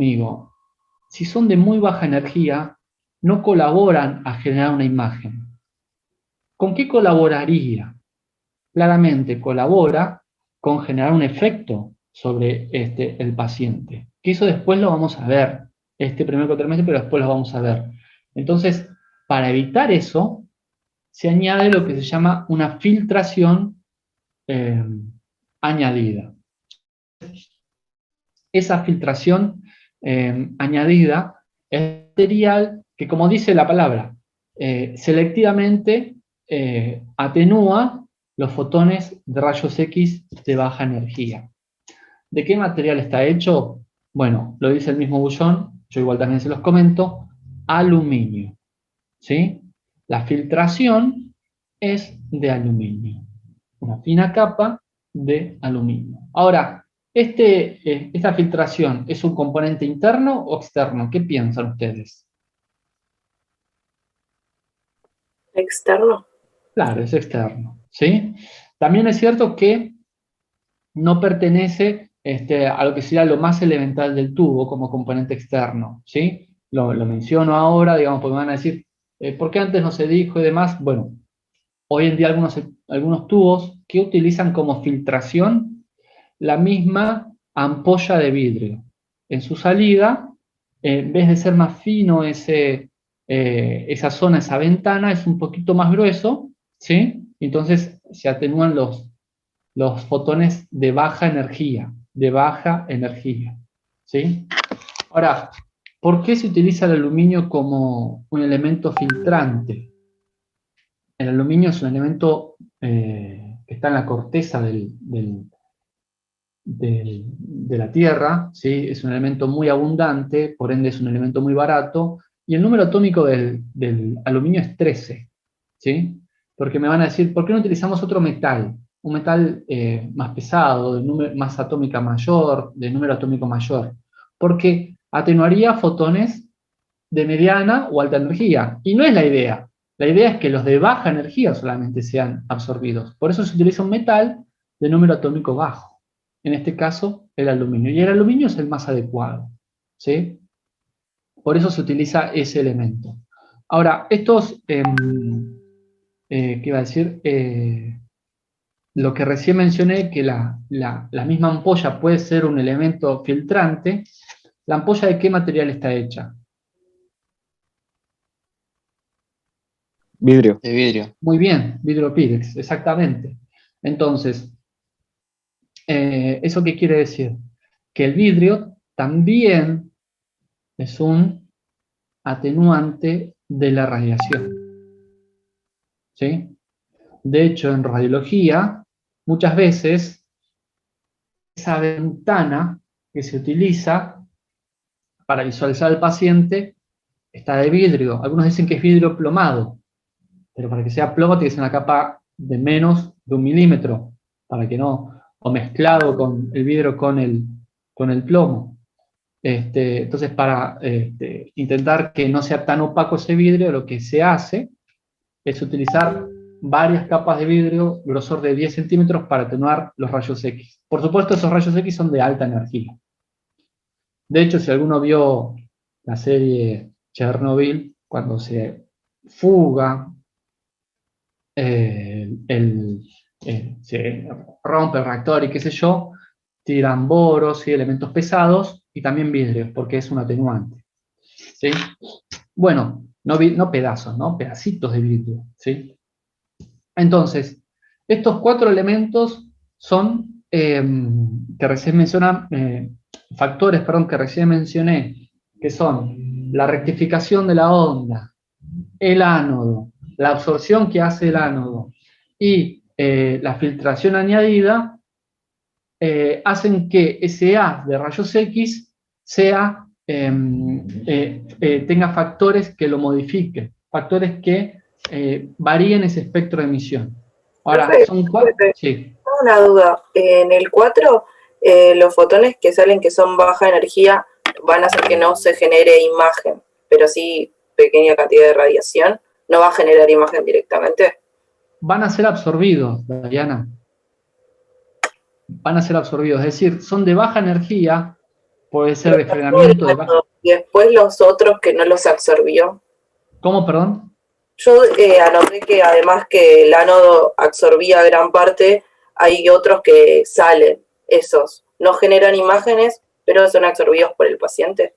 Amigo, si son de muy baja energía, no colaboran a generar una imagen. ¿Con qué colaboraría? Claramente colabora con generar un efecto sobre el paciente. Que eso después lo vamos a ver, este primer cuatrimestre, pero después lo vamos a ver. Entonces, para evitar eso, se añade lo que se llama una filtración eh, añadida. Esa filtración añadida es material que, como dice la palabra, selectivamente atenúa los fotones de rayos X de baja energía. ¿De qué material está hecho? Bueno, lo dice el mismo Bullón, yo igual también se los comento, aluminio. ¿Sí? La filtración es de aluminio, una fina capa de aluminio. Ahora, esta filtración es un componente interno o externo. ¿Qué piensan ustedes? Externo. Claro, es externo, ¿sí? También es cierto que no pertenece a lo que sería lo más elemental del tubo como componente externo, ¿sí? Lo menciono ahora, digamos, porque me van a decir, ¿por qué antes no se dijo y demás? Bueno, hoy en día algunos tubos que utilizan como filtración la misma ampolla de vidrio. En su salida, en vez de ser más fino esa zona, esa ventana, es un poquito más grueso, ¿sí? Entonces se atenúan los fotones de baja energía, ¿sí? Ahora, ¿por qué se utiliza el aluminio como un elemento filtrante? El aluminio es un elemento que está en la corteza de la Tierra, ¿sí? Es un elemento muy abundante, por ende es un elemento muy barato, y el número atómico del aluminio es 13, ¿sí? Porque me van a decir, ¿por qué no utilizamos otro metal? Un metal más pesado, más atómica mayor, de número atómico mayor. Porque atenuaría fotones de mediana o alta energía. Y no es la idea. La idea es que los de baja energía solamente sean absorbidos. Por eso se utiliza un metal de número atómico bajo. En este caso, el aluminio. Y el aluminio es el más adecuado, ¿sí? Por eso se utiliza ese elemento. Ahora, ¿qué iba a decir? Lo que recién mencioné, que la misma ampolla puede ser un elemento filtrante. ¿La ampolla de qué material está hecha? Vidrio. De vidrio. Muy bien, vidrio Pyrex, exactamente. Entonces, ¿eso qué quiere decir? Que el vidrio también es un atenuante de la radiación, ¿sí? De hecho, en radiología, muchas veces esa ventana que se utiliza para visualizar al paciente está de vidrio. Algunos dicen que es vidrio plomado, pero para que sea plomo tiene que ser una capa de menos de 1 milímetro, para que no, o mezclado con el vidrio con el plomo. Entonces, para intentar que no sea tan opaco ese vidrio, lo que se hace es utilizar varias capas de vidrio, grosor de 10 centímetros, para atenuar los rayos X. Por supuesto, esos rayos X son de alta energía. De hecho, si alguno vio la serie Chernobyl, cuando se fuga se rompe el reactor y qué sé yo, tiran boros y elementos pesados y también vidrios, porque es un atenuante, ¿sí? Bueno, no pedazos, ¿no? Pedacitos de vidrio, ¿sí? Entonces, estos 4 elementos son, que recién mencionan, factores, perdón, que recién mencioné, que son la rectificación de la onda, el ánodo, la absorción que hace el ánodo y la filtración añadida, hacen que ese haz de rayos X tenga factores que lo modifiquen, factores que varíen ese espectro de emisión. Ahora, Profe, son 4. Sí. tengo una duda. En el 4, los fotones que salen que son baja energía van a hacer que no se genere imagen, pero sí pequeña cantidad de radiación. ¿No va a generar imagen directamente? Van a ser absorbidos, Diana. Van a ser absorbidos, es decir, son de baja energía, puede ser Pero de pasó el frenamiento de baja. ánodo, y después los otros que no los absorbió. ¿Cómo, perdón? Yo anoté que además que el ánodo absorbía gran parte, hay otros que salen, esos. No generan imágenes, pero son absorbidos por el paciente.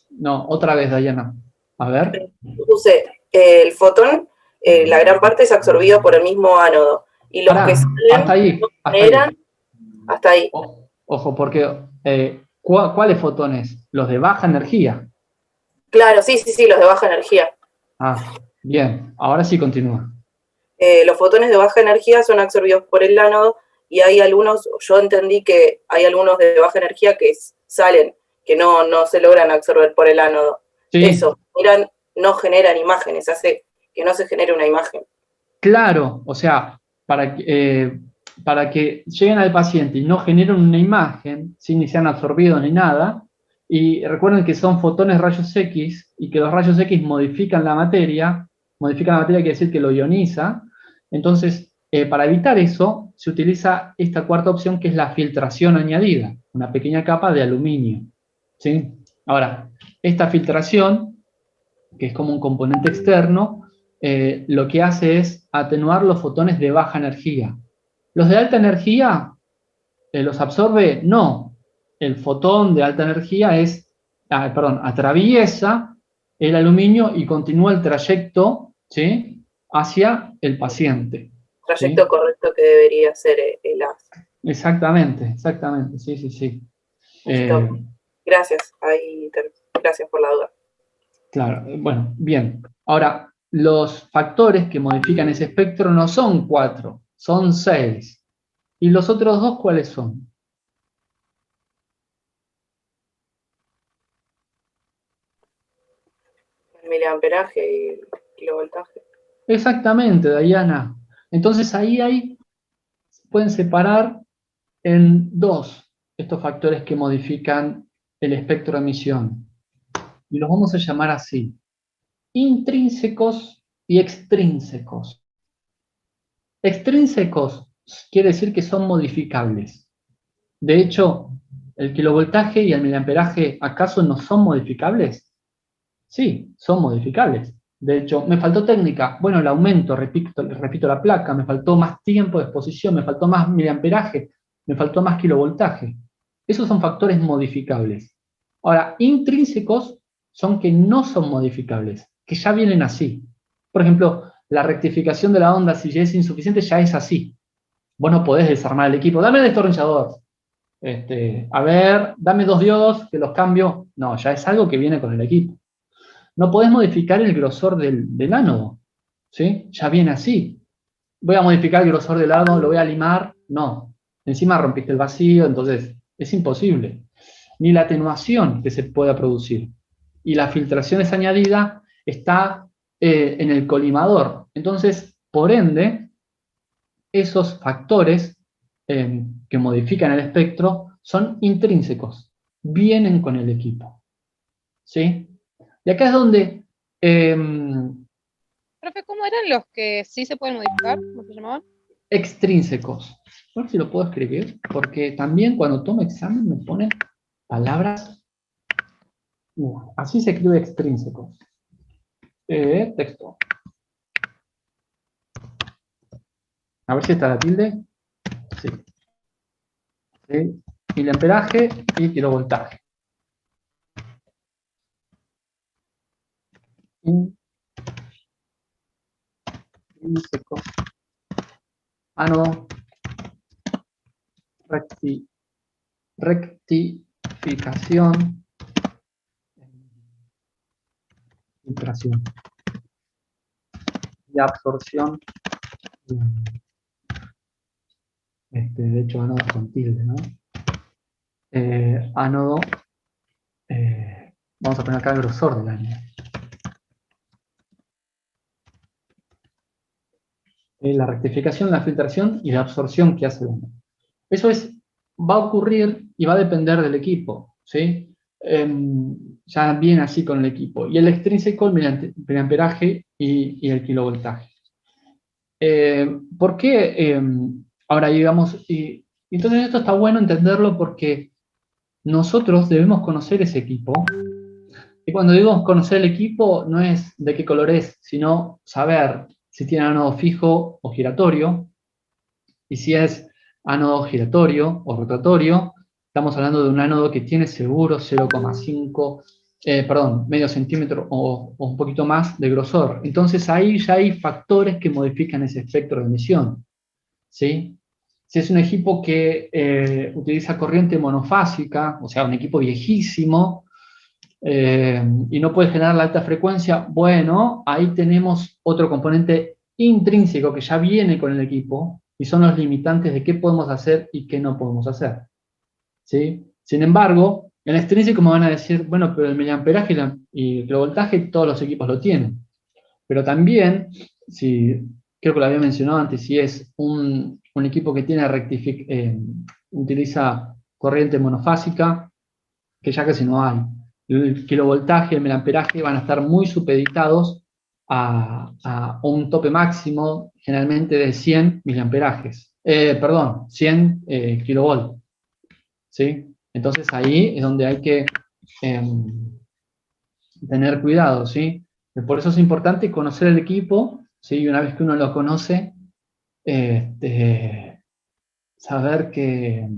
No, otra vez, Dayana. A ver. Puse el fotón, la gran parte es absorbido por el mismo ánodo. Y los que Pará, hasta salen no ahí, hasta ahí. generan hasta ahí. Ojo, porque ¿cuáles fotones? Los de baja energía. Claro, sí, sí, sí, los de baja energía. Ah, bien, ahora sí continúa. Los fotones de baja energía son absorbidos por el ánodo y hay algunos, yo entendí que hay algunos de baja energía que salen, que no se logran absorber por el ánodo. Sí, Eso, no generan imágenes, hace que no se genere una imagen. claro, o sea, para que lleguen al paciente y no generen una imagen, sin ni sean absorbidos ni nada, y recuerden que son fotones rayos X y que los rayos X modifican la materia quiere decir que lo ioniza, entonces para evitar eso se utiliza esta cuarta opción que es la filtración añadida, una pequeña capa de aluminio. ¿Sí? Ahora, esta filtración, que es como un componente externo, lo que hace es atenuar los fotones de baja energía. ¿Los de alta energía los absorbe? No. El fotón de alta energía atraviesa el aluminio y continúa el trayecto, ¿sí?, hacia el paciente. Trayecto ¿Sí? correcto que debería ser el AS. Exactamente, exactamente, sí, sí, sí. Listo. Gracias, ahí gracias por la duda. Claro, bueno, bien. Ahora, los factores que modifican ese espectro no son 4, son 6. ¿Y los otros dos cuáles son? El miliamperaje y el kilovoltaje. Exactamente, Diana. Entonces pueden separar en dos estos factores que modifican el espectro de emisión. Y los vamos a llamar así: intrínsecos y extrínsecos. Extrínsecos quiere decir que son modificables. De hecho, el kilovoltaje y el miliamperaje, ¿acaso no son modificables? Sí, son modificables. De hecho, me faltó técnica. Bueno, el aumento, repito la placa, me faltó más tiempo de exposición, me faltó más miliamperaje, me faltó más kilovoltaje. Esos son factores modificables. Ahora, intrínsecos son que no son modificables, que ya vienen así. Por ejemplo, la rectificación de la onda, si ya es insuficiente, ya es así. Vos no podés desarmar el equipo. Dame el destornillador. A ver, dame 2 diodos que los cambio. No, ya es algo que viene con el equipo. No podés modificar el grosor del ánodo, ¿sí? Ya viene así. Voy a modificar el grosor del ánodo, lo voy a limar. No. Encima rompiste el vacío, entonces es imposible. Ni la atenuación que se pueda producir. Y la filtración es añadida, está en el colimador. Entonces, por ende, esos factores que modifican el espectro son intrínsecos, vienen con el equipo. ¿Sí? Y acá es donde Profe, ¿cómo eran los que sí se pueden modificar? ¿Cómo se llamaban? extrínsecos. A ver si lo puedo escribir, porque también cuando tomo examen me ponen palabras. Así se escribe extrínsecos. Texto. A ver si está la tilde. Sí. Sí. Miliamperaje y kilovoltaje. Intrínseco. No. Rectificación. Filtración. Y absorción. De hecho, ánodo con tilde, ¿no? Ánodo. Vamos a poner acá el grosor del ánodo. La rectificación, la filtración y la absorción que hace el ánodo. Eso va a ocurrir y va a depender del equipo, ¿sí? Ya viene así con el equipo. Y el extrínseco, el miliamperaje y el kilovoltaje. ¿Por qué? Ahora, digamos, y entonces esto está bueno entenderlo porque nosotros debemos conocer ese equipo. Y cuando digo conocer el equipo, no es de qué color es, sino saber si tiene ánodo fijo o giratorio, y si es ánodo giratorio o rotatorio, estamos hablando de un ánodo que tiene seguro 0,5, medio centímetro o un poquito más de grosor. Entonces ahí ya hay factores que modifican ese espectro de emisión, ¿sí? Si es un equipo que utiliza corriente monofásica, o sea, un equipo viejísimo, y no puede generar la alta frecuencia, bueno, ahí tenemos otro componente intrínseco que ya viene con el equipo, y son los limitantes de qué podemos hacer y qué no podemos hacer, ¿sí? Sin embargo, en extrínseco me van a decir, bueno, pero el miliamperaje y el kilovoltaje todos los equipos lo tienen. Pero también, si creo que lo había mencionado antes, si es un equipo que tiene utiliza corriente monofásica, que ya casi no hay. El kilovoltaje, el miliamperaje van a estar muy supeditados a un tope máximo, generalmente de 100 miliamperajes. 100 kilovolt. ¿Sí? Entonces ahí es donde hay que tener cuidado, ¿sí? Por eso es importante conocer el equipo, ¿sí? Y una vez que uno lo conoce, saber que...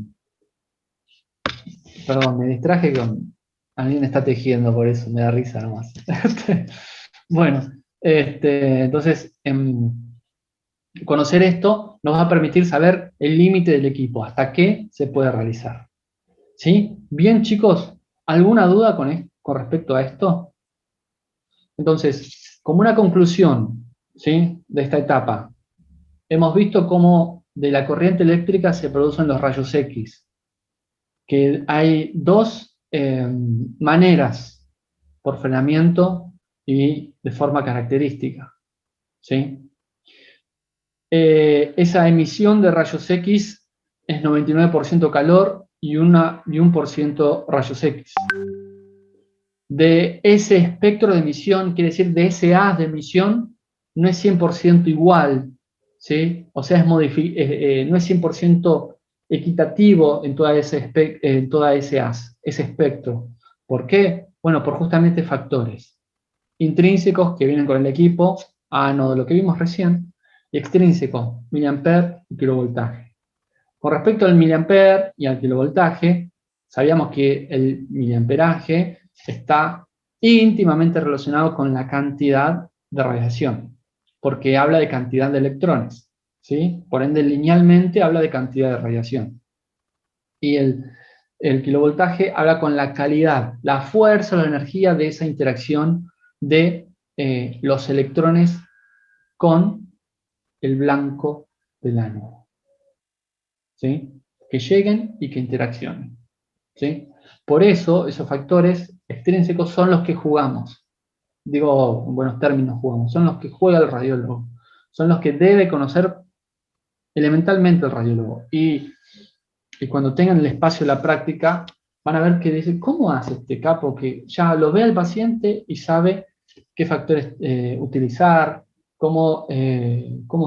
Perdón, me distraje con... Alguien está tejiendo, por eso me da risa nomás. Bueno, entonces, conocer esto nos va a permitir saber el límite del equipo, hasta qué se puede realizar. ¿Sí? Bien, chicos, ¿alguna duda con respecto a esto? Entonces, como una conclusión, ¿sí?, de esta etapa, hemos visto cómo de la corriente eléctrica se producen los rayos X, que hay dos maneras, por frenamiento y de forma característica, ¿sí? Esa emisión de rayos X es 99% calor y 1% rayos X. De ese espectro de emisión, quiere decir de ese haz de emisión, no es 100% igual, ¿sí? O sea, no es 100% equitativo en toda ese haz, ese espectro. ¿Por qué? Bueno, por justamente factores intrínsecos que vienen con el equipo, ánodo, lo que vimos recién, y extrínsecos, miliampere y kilovoltaje. Con respecto al miliampere y al kilovoltaje, sabíamos que el miliamperaje está íntimamente relacionado con la cantidad de radiación, porque habla de cantidad de electrones, ¿sí? Por ende, linealmente habla de cantidad de radiación. Y el kilovoltaje habla con la calidad, la fuerza, la energía de esa interacción de los electrones con el blanco del ánodo, ¿sí? Que lleguen y que interaccionen, ¿sí? Por eso, esos factores extrínsecos son los que jugamos. Digo, en buenos términos jugamos. Son los que juega el radiólogo. Son los que debe conocer elementalmente el radiólogo. Y cuando tengan el espacio de la práctica, van a ver que dicen, ¿cómo hace este capo que ya lo ve al paciente y sabe qué factores utilizar, cómo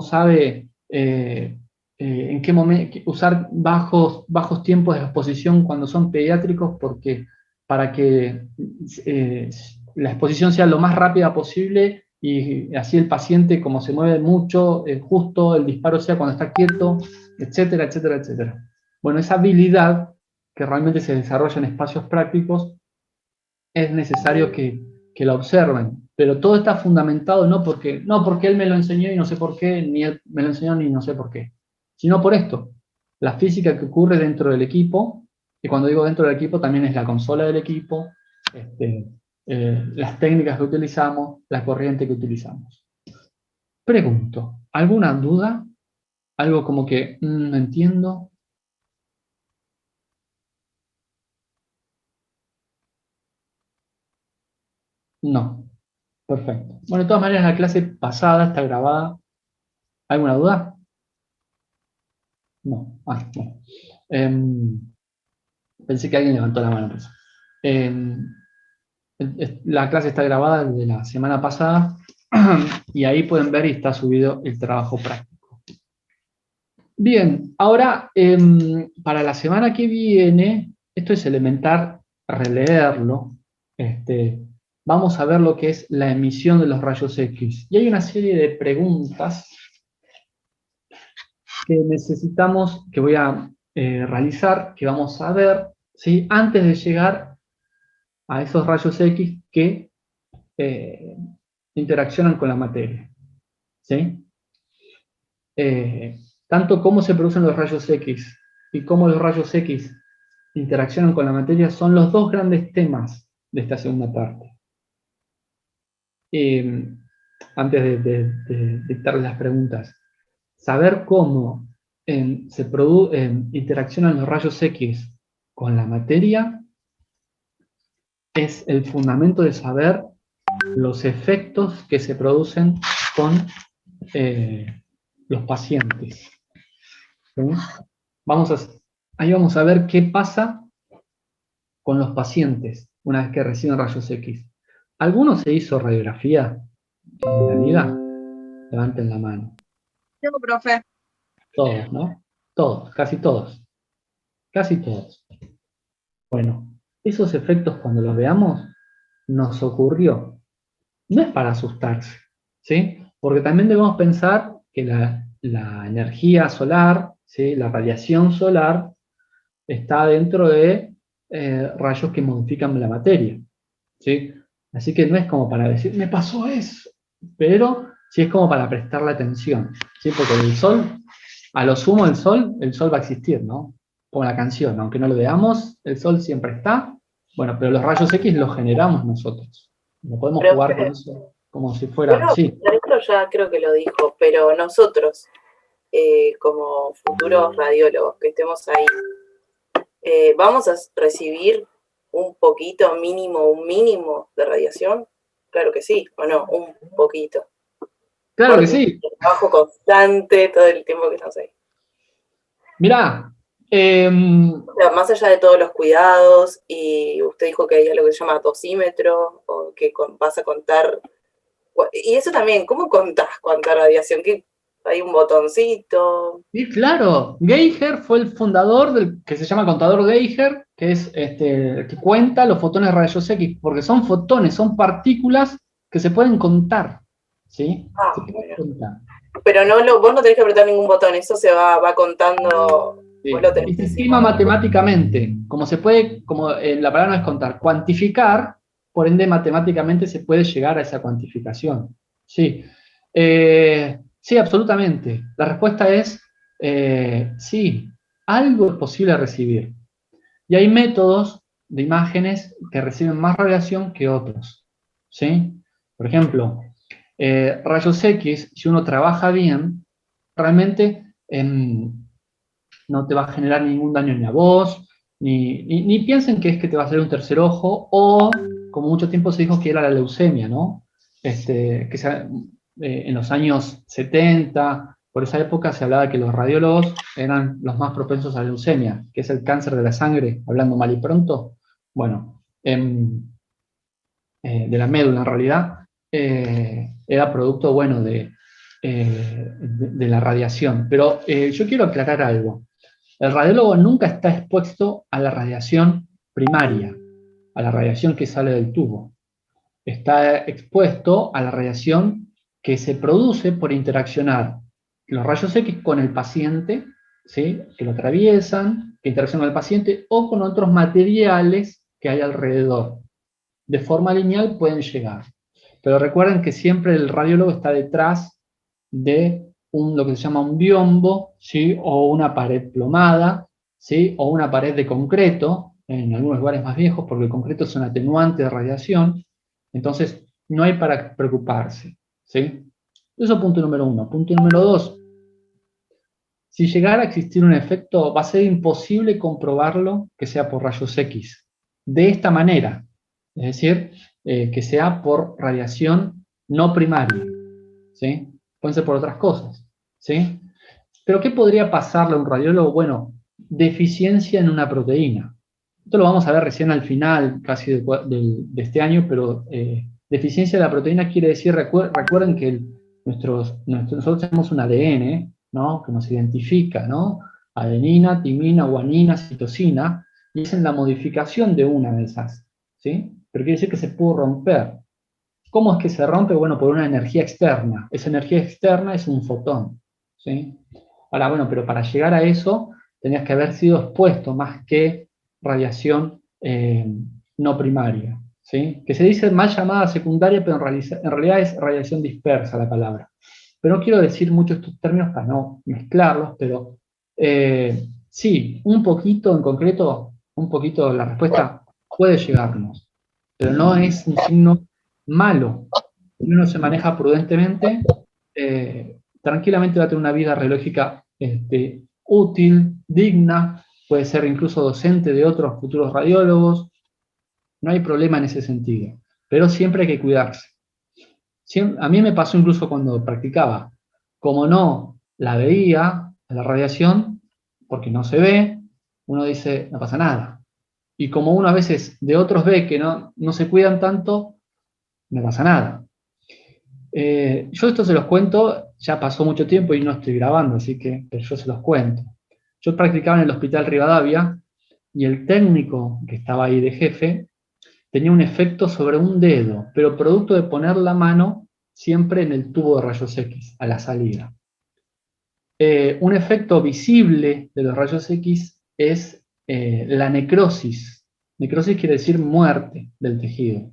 sabe en qué momento usar bajos tiempos de exposición cuando son pediátricos, porque para que la exposición sea lo más rápida posible y así el paciente, como se mueve mucho, justo el disparo sea cuando está quieto, etcétera, etcétera, etcétera. Bueno, esa habilidad que realmente se desarrolla en espacios prácticos es necesario que la observen, pero todo está fundamentado no porque él me lo enseñó y no sé por qué, ni él me lo enseñó ni no sé por qué, sino por esto, la física que ocurre dentro del equipo, y cuando digo dentro del equipo también es la consola del equipo, las técnicas que utilizamos, la corriente que utilizamos. Pregunto, ¿alguna duda? Algo como que no entiendo. No. Perfecto. Bueno, de todas maneras, la clase pasada está grabada. ¿Alguna duda? No. Bueno. Pensé que alguien levantó la mano. Pues. La clase está grabada de la semana pasada y ahí pueden ver y está subido el trabajo práctico. Bien, ahora para la semana que viene esto es elemental releerlo. Vamos a ver lo que es la emisión de los rayos X. Y hay una serie de preguntas que necesitamos, que voy a realizar, que vamos a ver, ¿sí? Antes de llegar a esos rayos X que interaccionan con la materia. ¿Sí? Tanto cómo se producen los rayos X y cómo los rayos X interaccionan con la materia son los dos grandes temas de esta segunda parte. Antes de dictarles las preguntas, saber cómo interaccionan los rayos X con la materia es el fundamento de saber los efectos que se producen con los pacientes. ¿Sí? Ahí vamos a ver qué pasa con los pacientes una vez que reciben rayos X. ¿Alguno se hizo radiografía en la vida? Levanten la mano. Yo, profe. Todos, ¿no? Todos, casi todos. Casi todos. Bueno, esos efectos cuando los veamos, nos ocurrió. No es para asustarse, ¿sí? Porque también debemos pensar que la energía solar, ¿sí? La radiación solar, está dentro de rayos que modifican la materia, ¿sí? Así que no es como para decir, me pasó eso, pero sí es como para prestarle atención, ¿sí? Porque el sol, a lo sumo el sol va a existir, ¿no? Como la canción, aunque no lo veamos, el sol siempre está, bueno, pero los rayos X los generamos nosotros. No podemos Pero, jugar con eso como si fuera, bueno, sí. esto ya creo que lo dijo, pero nosotros, como futuros radiólogos que estemos ahí, ¿vamos a recibir un poquito, un mínimo de radiación? Claro que sí, o no, un poquito. Claro Porque que sí. el trabajo constante todo el tiempo que estamos ahí. Mirá, O sea, más allá de todos los cuidados, y usted dijo que hay algo que se llama dosímetro, o que vas a contar. Y eso también, ¿cómo contás cuánta radiación? ¿Que hay un botoncito? sí, claro, Geiger fue el fundador del que se llama contador Geiger, que es el que cuenta los fotones de rayos X, porque son fotones, son partículas que se pueden contar, ¿sí? Se pueden Bueno. contar. Pero vos no tenés que apretar ningún botón, eso se va contando, Sí. vos lo tenés Y se encima. estima matemáticamente, como se puede, como la palabra no es contar, cuantificar, por ende matemáticamente se puede llegar a esa cuantificación. Sí, sí, absolutamente. La respuesta es sí, algo es posible recibir. Y hay métodos de imágenes que reciben más radiación que otros. ¿Sí? Por ejemplo, rayos X, si uno trabaja bien, realmente no te va a generar ningún daño ni a vos, ni piensen que es que te va a hacer un tercer ojo, o como mucho tiempo se dijo que era la leucemia, ¿no? En los años 70, por esa época se hablaba que los radiólogos eran los más propensos a la leucemia, que es el cáncer de la sangre, hablando mal y pronto. Bueno, de la médula en realidad, era producto, bueno, de la radiación. Pero yo quiero aclarar algo. El radiólogo nunca está expuesto a la radiación primaria, a la radiación que sale del tubo. Está expuesto a la radiación que se produce por interaccionar los rayos X con el paciente, ¿sí? Que lo atraviesan, que interaccionan con el paciente, o con otros materiales que hay alrededor. De forma lineal pueden llegar. Pero recuerden que siempre el radiólogo está detrás de lo que se llama un biombo, ¿sí? O una pared plomada, ¿sí? O una pared de concreto, en algunos lugares más viejos, porque el concreto es un atenuante de radiación, entonces no hay para preocuparse, ¿sí? Eso es punto número 1. Punto número 2, si llegara a existir un efecto, va a ser imposible comprobarlo que sea por rayos X. De esta manera, es decir, que sea por radiación no primaria, ¿sí? Pueden ser por otras cosas, ¿sí? Pero ¿qué podría pasarle a un radiólogo? Bueno, deficiencia en una proteína. Esto lo vamos a ver recién al final, casi de este año, pero deficiencia de la proteína quiere decir, recuerden que nosotros tenemos un ADN, ¿no? Que nos identifica, ¿no? Adenina, timina, guanina, citosina, y hacen la modificación de una de esas, ¿sí? Pero quiere decir que se pudo romper. ¿Cómo es que se rompe? Bueno, por una energía externa. Esa energía externa es un fotón, ¿sí? Ahora, bueno, pero para llegar a eso tenías que haber sido expuesto más que radiación no primaria, ¿sí? Que se dice mal llamada secundaria, pero en realidad es radiación dispersa la palabra. Pero no quiero decir mucho estos términos para no mezclarlos, pero sí, un poquito en concreto, un poquito la respuesta puede llegarnos, pero no es un signo malo. Si uno se maneja prudentemente, tranquilamente va a tener una vida radiológica útil, digna, puede ser incluso docente de otros futuros radiólogos, no hay problema en ese sentido, pero siempre hay que cuidarse. A mí me pasó incluso cuando practicaba, como no la veía, la radiación, porque no se ve, uno dice, no pasa nada. Y como uno a veces de otros ve que no se cuidan tanto, no pasa nada. Yo esto se los cuento, ya pasó mucho tiempo y no estoy grabando, así que pero yo se los cuento. Yo practicaba en el Hospital Rivadavia y el técnico que estaba ahí de jefe tenía un efecto sobre un dedo, pero producto de poner la mano siempre en el tubo de rayos X, a la salida. Un efecto visible de los rayos X es la necrosis. Necrosis quiere decir muerte del tejido.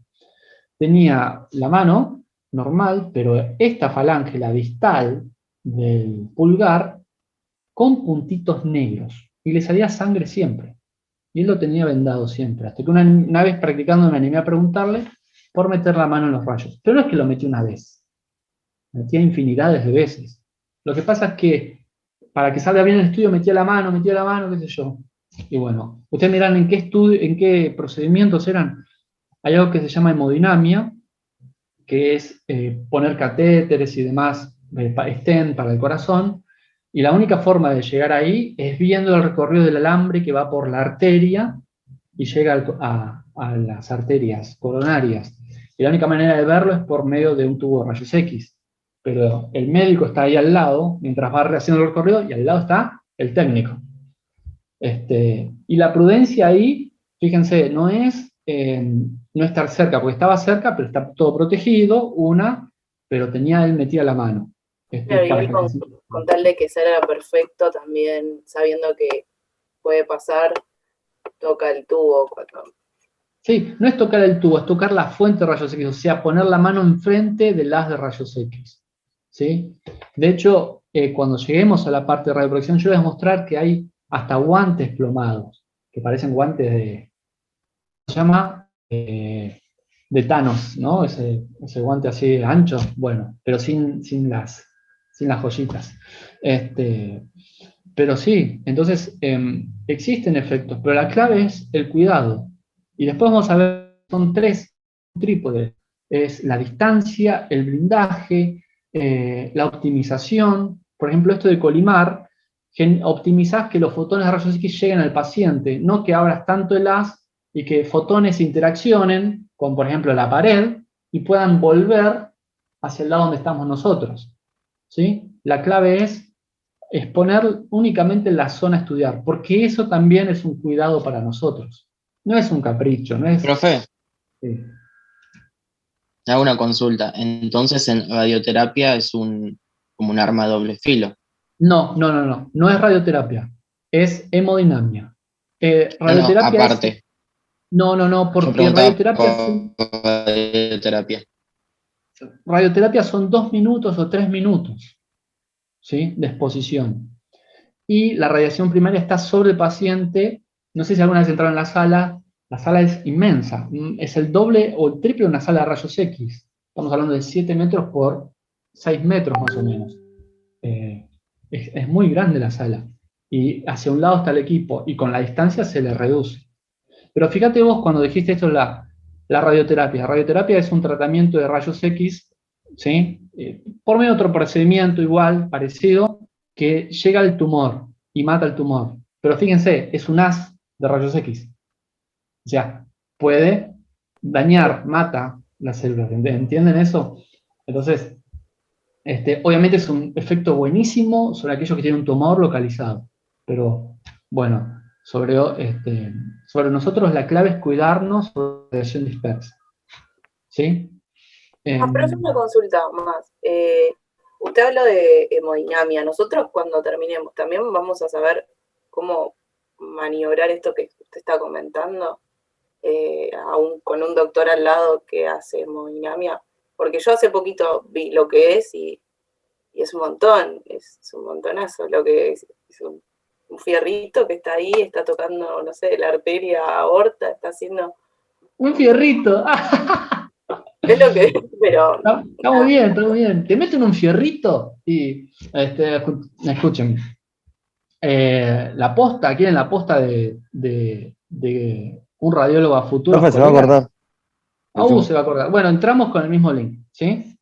Tenía la mano normal, pero esta falange, la distal del pulgar, con puntitos negros. Y le salía sangre siempre. Y él lo tenía vendado siempre. Hasta que una vez practicando me animé a preguntarle por meter la mano en los rayos. Pero no es que lo metí una vez. Lo metía infinidades de veces. Lo que pasa es que para que salga bien el estudio metía la mano, qué sé yo. Y bueno, ustedes miran en qué estudio, en qué procedimientos eran. Hay algo que se llama hemodinamia, que es poner catéteres y demás, stent para el corazón, y la única forma de llegar ahí es viendo el recorrido del alambre que va por la arteria y llega a las arterias coronarias. Y la única manera de verlo es por medio de un tubo de rayos X. Pero el médico está ahí al lado, mientras va haciendo el recorrido, y al lado está el técnico. Y la prudencia ahí, fíjense, no es no estar cerca, porque estaba cerca, pero está todo protegido, pero él metía la mano. Claro, igual con tal de que salga perfecto, también sabiendo que puede pasar, toca el tubo. Sí, no es tocar el tubo, es tocar la fuente de rayos X, o sea, poner la mano enfrente del haz de rayos X. ¿Sí? De hecho, cuando lleguemos a la parte de radioprotección, yo les voy a mostrar que hay hasta guantes plomados, que parecen guantes se llama de Thanos, ¿no? Ese guante así ancho, bueno, pero sin las joyitas. Pero sí, entonces existen efectos, pero la clave es el cuidado. Y después vamos a ver, son tres trípodes. Es la distancia, el blindaje, la optimización. Por ejemplo, esto de colimar, optimizás que los fotones de rayos X lleguen al paciente, no que abras tanto el haz y que fotones interaccionen con, por ejemplo, la pared y puedan volver hacia el lado donde estamos nosotros. ¿Sí? La clave es exponer únicamente la zona a estudiar, porque eso también es un cuidado para nosotros. No es un capricho, no es... Profe, Sí. hago una consulta. Entonces, en radioterapia es como un arma a doble filo. No es radioterapia, es hemodinamia. Radioterapia aparte. No, porque radioterapia son 2 minutos o 3 minutos, ¿sí? De exposición. Y la radiación primaria está sobre el paciente. No sé si alguna vez entraron en la sala es inmensa, es el doble o el triple de una sala de rayos X. Estamos hablando de 7 metros por 6 metros más o menos. Es muy grande la sala. Y hacia un lado está el equipo, y con la distancia se le reduce. Pero fíjate vos cuando dijiste esto, la radioterapia. La radioterapia es un tratamiento de rayos X, ¿sí? Por medio de otro procedimiento igual, parecido, que llega al tumor y mata el tumor. Pero fíjense, es un haz de rayos X. O sea, puede dañar, mata las células. ¿Entienden eso? Entonces, obviamente es un efecto buenísimo sobre aquellos que tienen un tumor localizado. Pero, bueno, sobre nosotros la clave es cuidarnos sobre la radiación dispersa. ¿Sí? Pero es una consulta más. Usted habló de hemodinamia. Nosotros cuando terminemos también vamos a saber cómo maniobrar esto que usted está comentando, con un doctor al lado que hace hemodinamia. Porque yo hace poquito vi lo que es y es un montón, es un montonazo lo que es un fierrito que está ahí, está tocando, no sé, la arteria aorta, está haciendo... Un fierrito. Es lo que... Pero... Está muy bien, está muy bien. Te meten un fierrito y, escuchen, la posta, quieren la posta de un radiólogo a futuro. Profe, se va a cortar. Se va a acordar. Bueno, entramos con el mismo link, ¿sí?